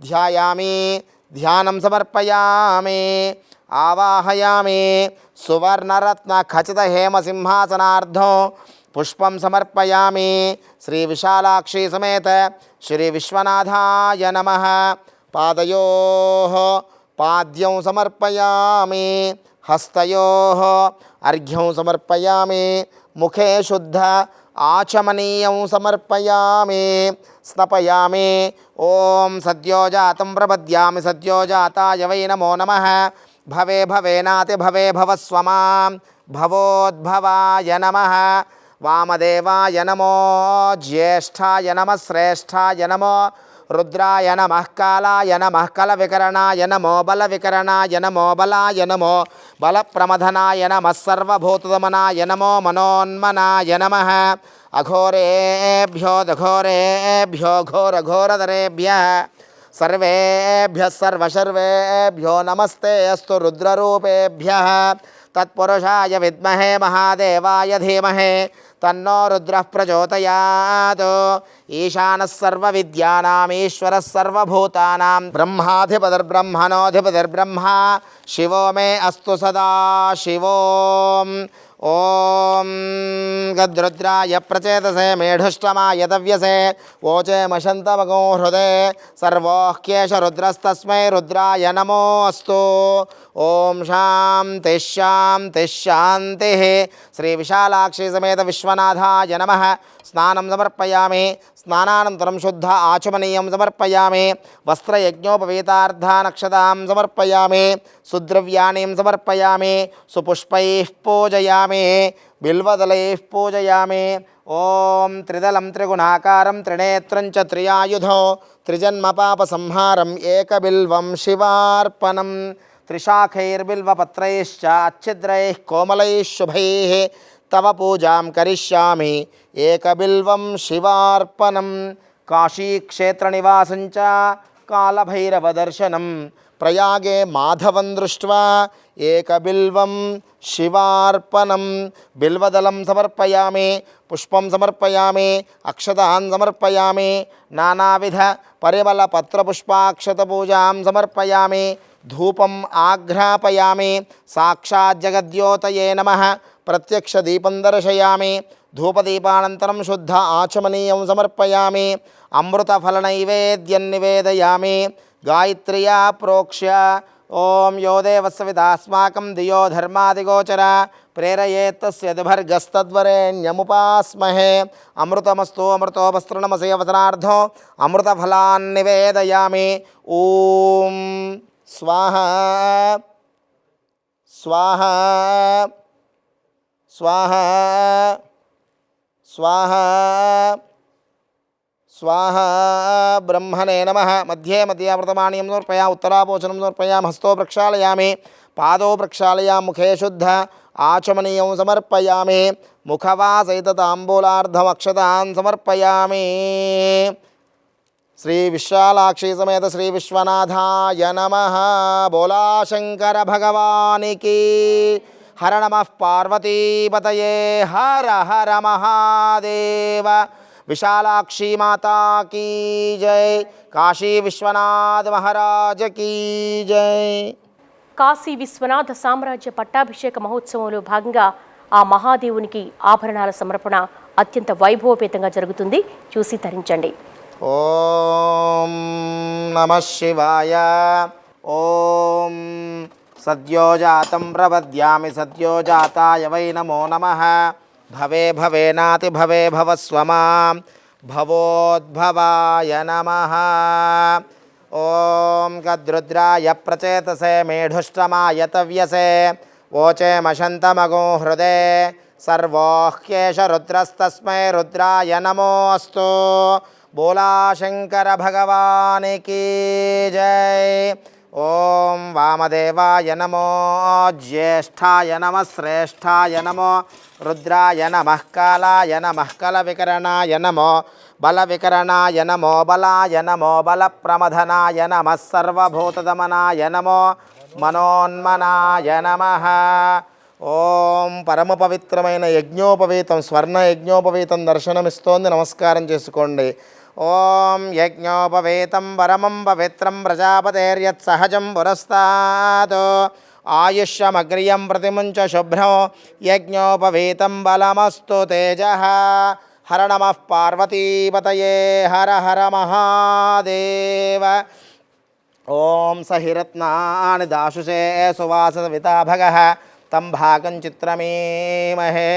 ధ్యాయామి. ధ్యానం సమర్పయామి. ఆవాహయామి. సువర్ణరత్న ఖచిత హేమ సింహాసనార్ధం పుష్పం సమర్పయామి. శ్రీ విశాలాక్షి సమేత శ్రీ విశ్వనాథాయ నమః. పాదయోః పాద్యం సమర్పయామి. హస్తయోః అర్ఘ్యం సమర్పయామి. ముఖే శుద్ధ ఆచమనీయం సమర్పయామి. స్నపయామి. ఓం సద్యోజాతం ప్రపద్యామి. సద్యోజాతాయ వై నమో నమః. భవే భవేనాతి భవే భవస్వమాం భవోద్భవాయ నమః. వామదేవాయ నమో. జ్యేష్ఠాయ నమః. శ్రేష్ఠాయ నమో. రుద్రాయ నమః. కాలాయ నమః. కలవికరణాయ నమో. బలవికరణాయ నమో. బలాయ నమో. బలప్రమథనాయ నమః. సర్వభూతదమనాయ నమో. మనోన్మనాయ నమః. అఘోరేభ్యో దఘోరేభ్యో ఘోరఘోరధరేభ్యः సర్వేభ్యः సర్వశర్వేభ్యో నమస్తే అస్తు రుద్రరూపేభ్యः. తత్పురుషాయ విద్మహే మహాదేవాయ ధీమహి తన్నో రుద్రః ప్రచోదయాత్. ఈశానः సర్వవిద్యానాం ఈశ్వరः సర్వభూతానాం బ్రహ్మాధిపతిర్బ్రహ్మణోధిపతిర్బ్రహ్మ శివో మే అస్తు సదా శివోం. ఓం గద్రుద్రాయ ప్రచేతసే మేఢుష్టమాయ తవ్యసే వోచేమశంతమగో హృదే సర్వోహ్యేష రుద్రస్తస్మై రుద్రాయ నమో అస్తు. ఓం శాంతి శాంతి శాంతి. శ్రీ విశాలాక్షి సమేత విశ్వనాథాయ నమః. స్నానం సమర్పయామి. స్నానానంతరం శుద్ధ ఆచమనీయం సమర్పయామి. వస్త్రయజ్ఞోపవీతార్థనక్షతాం సమర్పయామి. సుద్రవ్యాణీం సమర్పయామి. సుపుష్పైః పూజయామి. బిల్వదలైః పూజయామి. ఓం త్రిదలం త్రిగుణాకారం త్రినేత్రం చ త్రియాయుధో త్రిజన్మపాపసంహారం ఏకబిల్వం శివార్పణం. త్రిశాఖైర్బిల్వపత్రైశ్చ అచ్ఛిద్రైః కోమలైః శుభైః తవ పూజాం కరిష్యామి ఏకబిల్వం శివార్పణం. కాశీక్షేత్రనివాసం చ కాలభైరవదర్శనం ప్రయాగే మాధవం దృష్ట్వా ఏకబిల్వం శివార్పణం. బిల్వదలం సమర్పయామి. పుష్పం సమర్పయామి. అక్షతాన్ సమర్పయామి. నానావిధ పరిమళ పత్రపుష్పాక్షత పూజాం సమర్పయామి. ధూపం ఆఘ్రాపయామి. సాక్షాత్ జగద్యోతయే నమః. ప్రత్యక్ష దీపం దర్శయామి. ధూపదీపానంతరం శుద్ధ ఆచమనీయం సమర్పయామి. అమృతఫలనైవేద్యం నివేదయామి. గాయత్ర్యా ప్రోక్ష్య ఓం యో దేవస్య విదాస్మాకం ధియో ధర్మాదిగోచర ప్రేరయేత్తస్య దిభర్గస్తద్వరేణ్యముపాస్మహే. అమృతమస్తు అమృతోపస్తృణమసే వచనార్థం అమృతఫలాన్ నివేదయామి. ఓం స్వాహ స్వాహ స్వాహ స్వాహ స్వాహ. బ్రహ్మణే నమః. మధ్యే మధ్యామృతమాణ్యం సమర్పయా. ఉత్తరాపోచనం సమర్పయామి. హస్తో ప్రక్షాళయామి. పాదో ప్రక్షాళయామి. ముఖే శుద్ధ ఆచమనీయం సమర్పయామి. ముఖవాసైత తాంబూలార్ధమక్షతాన్ సమర్పయామి. శ్రీ విశాలాక్షి సమేత శ్రీ విశ్వనాథాయ నమః. బోలా శంకర భగవానికి. హర నమః పార్వతీపతయే. హర హర మహాదేవ. విశాలాక్షి మాతా కీ జై, కాశీ విశ్వనాథ్ మహారాజ్ కీ జై. కాశీ విశ్వనాథ సామ్రాజ్య పట్టాభిషేక మహోత్సవంలో భాగంగా ఆ మహాదేవునికి ఆభరణాల సమర్పణ అత్యంత వైభవపేతంగా జరుగుతుంది. చూసి తరించండి. ఓం నమః శివాయ. ఓం సద్యోజాతం ప్రపద్యామి సద్యోజాతాయ వై నమో నమః. భవే భవేనాతి భవే భవస్వమాం భవోద్భవాయ నమః. ఓం గద్రుద్రాయ ప్రచేతసే మేఢుష్టమాయ తవ్యసే వోచేమశంతమగో హృదే సర్వోహ్యేష రుద్రస్తస్మై రుద్రాయ నమోऽस्तु. బోలా శంకర భగవానికి జై. ఓం వామదేవాయ నమో, జ్యేష్ఠాయ నమః, శ్రేష్ఠాయ నమో, రుద్రాయ నమః, కాలాయ నమః, కలవికరణాయ నమో, బలవికరణాయ నమో, బలాయ నమో, బలప్రమథనాయ నమః, సర్వభూతదమనాయ నమో, మనోన్మనాయ నమః. ఓం పరమ పవిత్రమైన యజ్ఞోపవీతం, స్వర్ణ యజ్ఞోపవీతం దర్శనమిస్తోంది. నమస్కారం చేసుకోండి. ఓం యజ్ఞోపవీతం పరమం పవిత్రం ప్రజాపతేర్యత్ సహజం పురస్తాద్ ఆయుష్యమగ్రియం ప్రతిముంచ శుభ్రం యజ్ఞోపవీతం బలమస్తు తేజః. హర నమః పార్వతీపతయే హర హర మహాదేవ. ఓం సహిరత్నాని దాశుషే సువాసవితాభగః తం భాగం చిత్రమీమహే.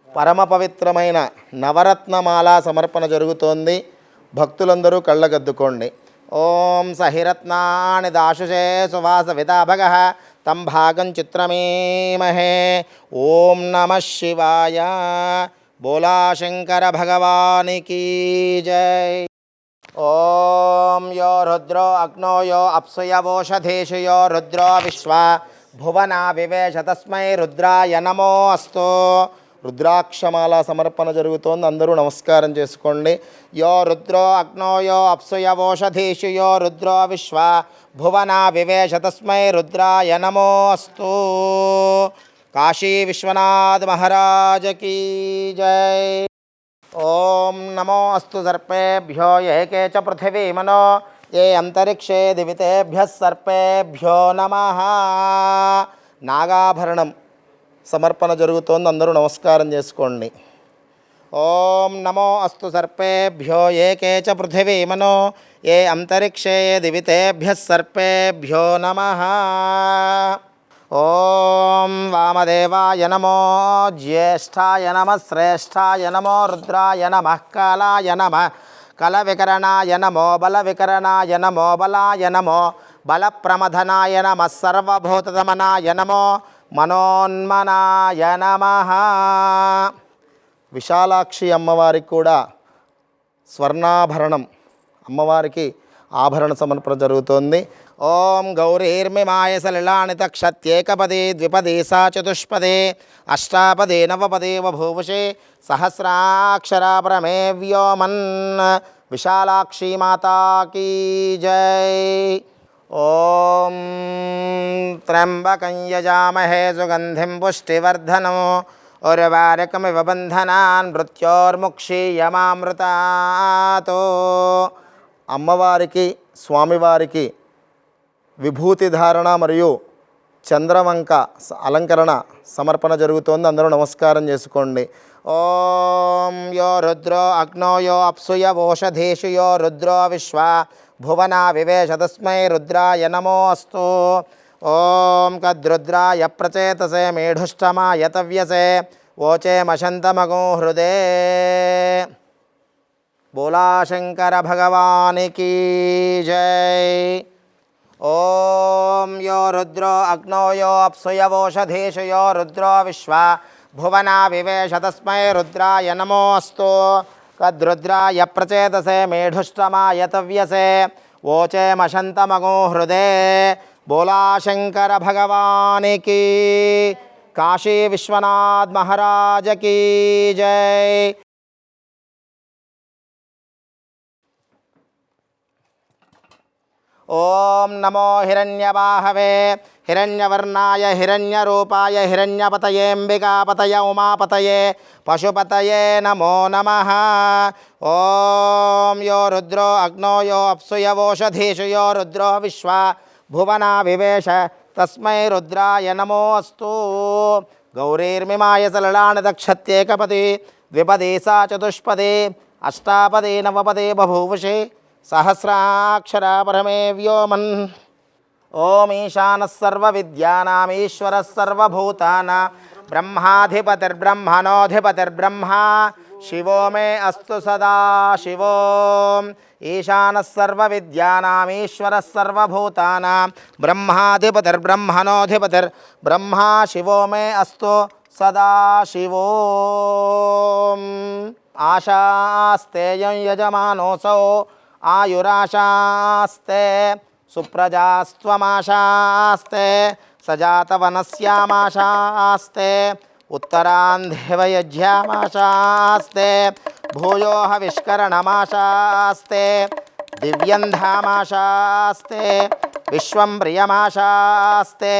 పరమ పవిత్రమైన నవరత్నమాల సమర్పణ జరుగుతోంది. భక్తులందరూ కళ్ళగద్దుకోండి. ఓం సహిరత్నాని దాశుషే సువాసవితాభగః తం భాగం చిత్రమీమహే. ఓం నమః శివాయ. బోలా శంకర భగవానికి జై. ఓం యో రుద్రో అగ్నో యో అప్సయవోషధేషు యో రుద్రో విశ్వా భువనా వివేశ తస్మై రుద్రాయ నమోऽस्तु. రుద్రాక్షమాల సమర్పణ జరుగుతోంది. అందరూ నమస్కారం చేసుకోండి. యో రుద్రో అగ్నో యో అప్సయవోషధేషు యో రుద్రో విశ్వా భువనా వివేశ తస్మై రుద్రాయ నమోऽस्तु. కాశీ విశ్వనాథ్ మహారాజ్ కీ జై. ఓం నమో అస్తు సర్పేభ్యో ఏకే చ పృథివీ మనో ఏ అంతరిక్షే దివితేభ్యః సర్పేభ్యో నమః. నాగాభరణం సమర్పణ జరుగుతోంది. అందరూ నమస్కారం చేసుకోండి. ఓం నమో అస్తు సర్పేభ్యో ఏకే చ పృథివీ మనో ఏ అంతరిక్షే దివితేభ్యః సర్పేభ్యో నమః. ఓం వామదేవాయ నమో, జ్యేష్ఠాయ నమః, శ్రేష్ఠాయ నమో, రుద్రాయ నమః, కాలాయ నమః, కలవికరణాయ నమో, బలవికరణాయ నమో, బలాయ నమో, బలప్రమథనాయ నమః, సర్వభూతదమనాయ నమో, మనోన్మనాయ నమః. విశాలాక్షి అమ్మవారికి కూడా స్వర్ణాభరణం, అమ్మవారికి ఆభరణ సమర్పణ జరుగుతోంది. ఓం గౌరీర్మిమాయ సలిలాని తక్షత్యేకపదే ద్విపదే సా చతుష్పదే అష్టాపదే నవపదే బభూవశే సహస్రాక్షరాపరమే వ్యోమన్. విశాలాక్షి మాతా కీ జై. ఓం త్ర్యంబకం యజామహే సుగంధిం పుష్టివర్ధనం ఉర్వారుకమివ బంధనాన్ మృత్యోర్ముక్షీయమామృతాతో. అమ్మవారికి స్వామివారికి విభూతి ధారణ మరియు చంద్రవంక అలంకరణ సమర్పణ జరుగుతోంది. అందరూ నమస్కారం చేసుకోండి. ఓం యో రుద్రో అగ్నో యో అప్సూయవోషధేషు యో రుద్రో విశ్వా భువనా వివేశ తస్మై రుద్రాయ నమోऽस्तु. ఓం కద్రుద్రాయ ప్రచేతసే మేఢుష్టమాయ తవ్యసే వోచేమశంతమగో హృదే. బోలా శంకర భగవానికి జై. ఓం యో రుద్రో అగ్నో యో అప్సూయవోషధేషు యో రుద్రో విశ్వా భువనా వివేశ తస్మై రుద్రాయ నమోऽस्तु. కద్రుద్రాయ ప్రచేతసే మేఢుష్టమాయ తవ్యసే వోచేమశంతమగో హృదే. బోలా శంకర భగవానికి, కాశీ విశ్వనాథ్ మహారాజ్ కీ జై. ఓం నమో హిరణ్యవాహవే హిరణ్యవర్ణాయ హిరణ్యరూపాయ హిరణ్యపతయేంబికాపతయ ఉమాపతయే పశుపతయే నమో నమః. ఓం యో రుద్రో అగ్నో యో అప్సుయవోషధీషు యో రుద్రో విశ్వా భువనా వివేశ తస్మై రుద్రాయ నమోస్తు. గౌరీర్మిమాయ సలలాని దక్షత్యేకపది ద్విపదే సా చతుష్పదే అష్టాపదే నవపదే బభూవషే సహస్రాక్షరా పరమే వ్యోమన్. ఓం ఈశానः సర్వవిద్యానామీశ్వరः సర్వభూతానాం బ్రహ్మాధిపతిర్బ్రహ్మణోధిపతిర్బ్రహ్మ శివో మే అస్తు సదా శివోం. ఈశానः సర్వవిద్యానామీశ్వరः సర్వభూతానాం బ్రహ్మాధిపతిర్బ్రహ్మణోధిపతిర్బ్రహ్మ శివో మే అస్తు సదా శివోం. ఆశాస్తేయం యజమానోసౌ ఆయురాశాస్తే సుప్రజాస్త్వమాశాస్తే సజాతవనస్యామాశాస్తే ఉత్తరాంధివయజ్యామాశాస్తే భూయోః విష్కరణమాశాస్తే దివ్యంధామాశాస్తే విశ్వం ప్రియమాశాస్తే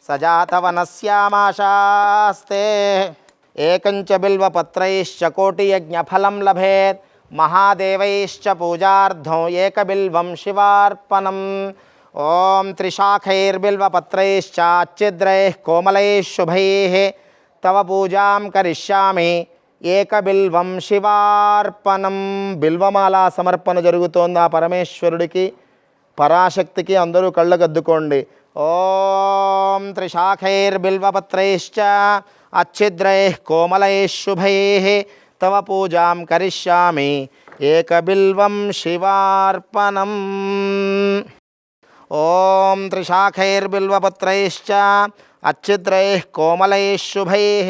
సజాతవనస్యామాశాస్తే. ఏకంచ బిల్వపత్రైశ్చ కోటియజ్ఞఫలం లభేత్ మహాదేవైశ్చ పూజార్థం ఏకబిల్వం శివార్పణం. ఓం త్రిశాఖైర్బిల్వపత్రైశ్చ అచ్ఛిద్రైః కోమలైః శుభైః తవ పూజాం కరిష్యామి ఏకబిల్వం శివార్పణం. బిల్వమాల సమర్పణ జరుగుతోంది ఆ పరమేశ్వరుడికి, పరాశక్తికి. అందరూ కళ్ళకద్దుకోండి. ఓం త్రిశాఖైర్బిల్వపత్రైశ్చ అచ్ఛిద్రైః కోమలైః శుభైః తవ పూజాం కరిష్యామి ఏకబిల్వం శివార్పణం. ఓం త్రిశాఖైర్బిల్వపత్రైశ్చ అచ్ఛిద్రైః కోమలైః శుభైః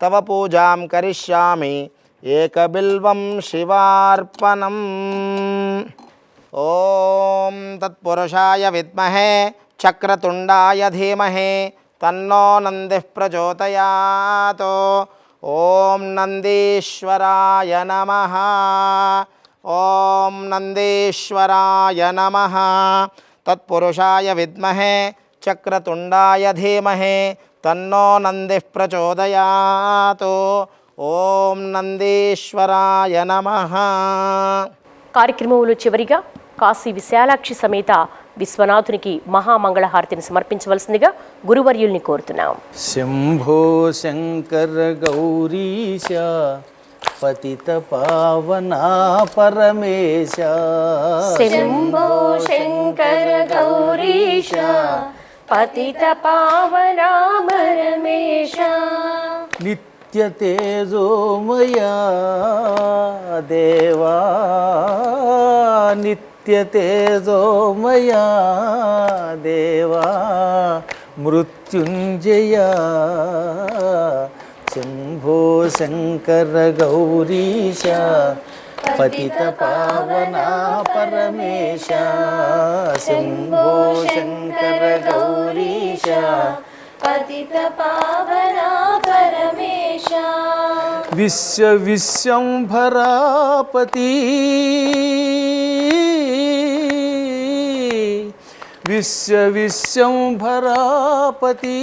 తవ పూజాం కరిష్యామి ఏకబిల్వం శివార్పణం. ఓం తత్పురుషాయ విద్మహే చక్రతుండాయ ధీమహి తన్నో నందిః ప్రచోదయాత్. ఓం నందీశ్వరాయ నమః. ఓం నందీశ్వరాయ నమః. తత్పురుషాయ విద్మహే చక్రతుండాయ ధీమహి తన్నో నందిః ప్రచోదయాత్. ఓం నందీశ్వరాయ నమః. కార్యక్రమంలో చివరిగా కాశీ విశాలాక్షి సమేత విశ్వనాథునికి మహామంగళహారతిని సమర్పించవలసిందిగా గురువర్యుల్ని కోరుతున్నాం. శంభో శంకర గౌరీశ పతిత పావనా పరమేశ. శంభో శంకర గౌరీశ పతిత పావనా పరమేశ. నిత్య తేజోమయా దేవా నిత్య తేజోమయా దేవా మృత్యుంజయ. శంభో శంకర గౌరీశ పతిత పావనా పరమేశ. శంభో శంకర గౌరీశ పతిత పావనా పరమేశ. విశ్వంభరాపతి విశ్వంభరాపతి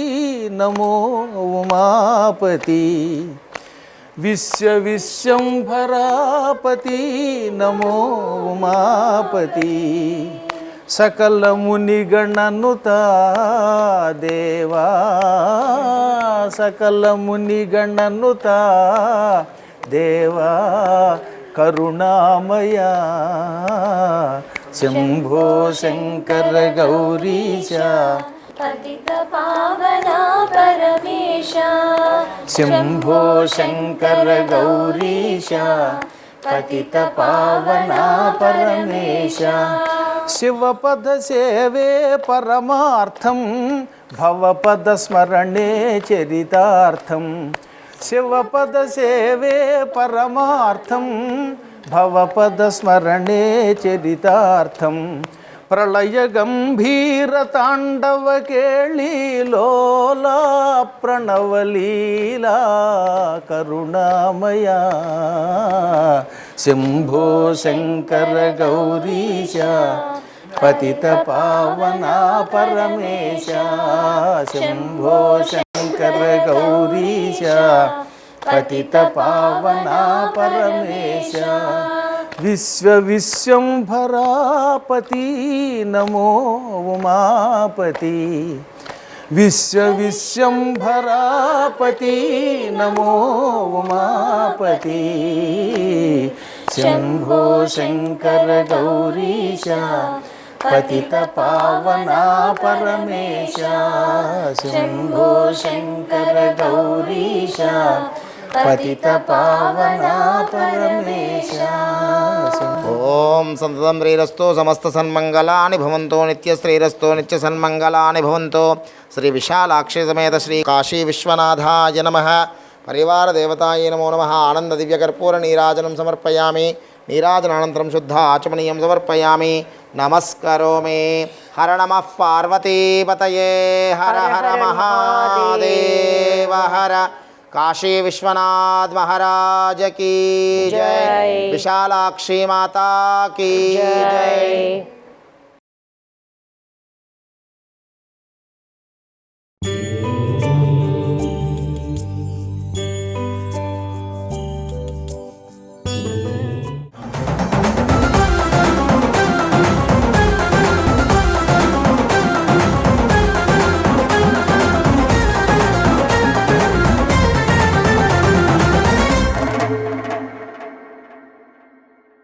నమో ఉమాపతి. విశ్వంభరాపతి నమో ఉమాపతి. సకల మునిగణనుత దేవా సకల మునిగణనుత దేవా కరుణామయ. శంభో శంకర గౌరీశ పతిత పావనా పరమేశ. శంభో శంకర గౌరీశ పతిత పావనా పరమేశ. శివపద సేవే పరమార్థం భవపద స్మరణే చరితార్థం. శివపద సేవే పరమార్థం భవపద స్మరణే చరితార్థం. ప్రళయ గంభీర తాండవ కేళీలోలా ప్రణవలీలా కరుణామయ. శంభో శంకర గౌరీశ పతిత పావనా పరమేశ శంభో శంకర గౌరీశ పతిత పావనా పరమేశ విశ్వవిశ్వంభరాపతి నమో ఉమాపతి విశ్వవిశ్వంభరాపతి నమో ఉమాపతి శంభో శంకర గౌరీశ పతిత పావనా పరమేశ శంభో శంకర గౌరీశ పతిత పావనా పరమేశ. ఓం సంతతం శ్రీరస్తో సమస్త సన్మంగళాని భవంతో నిత్య శ్రీరస్తో నిత్య సన్మంగళాని భవంతో. శ్రీ విశాలాక్షి సమేత శ్రీ కాశీ విశ్వనాథాయ నమః. పరివార దేవతాయ నమో నమః. ఆనంద దివ్య కర్పూర నీరాజనం సమర్పయామి. నీరాజనానంతరం శుద్ధ ఆచమనీయం సమర్పయామి. నమస్కరోమి. హర నమః పార్వతీపతయే హర హర మహాదేవ హర. काशी विश्वनाथ महाराज की जय. विशालाक्षी माता की जय.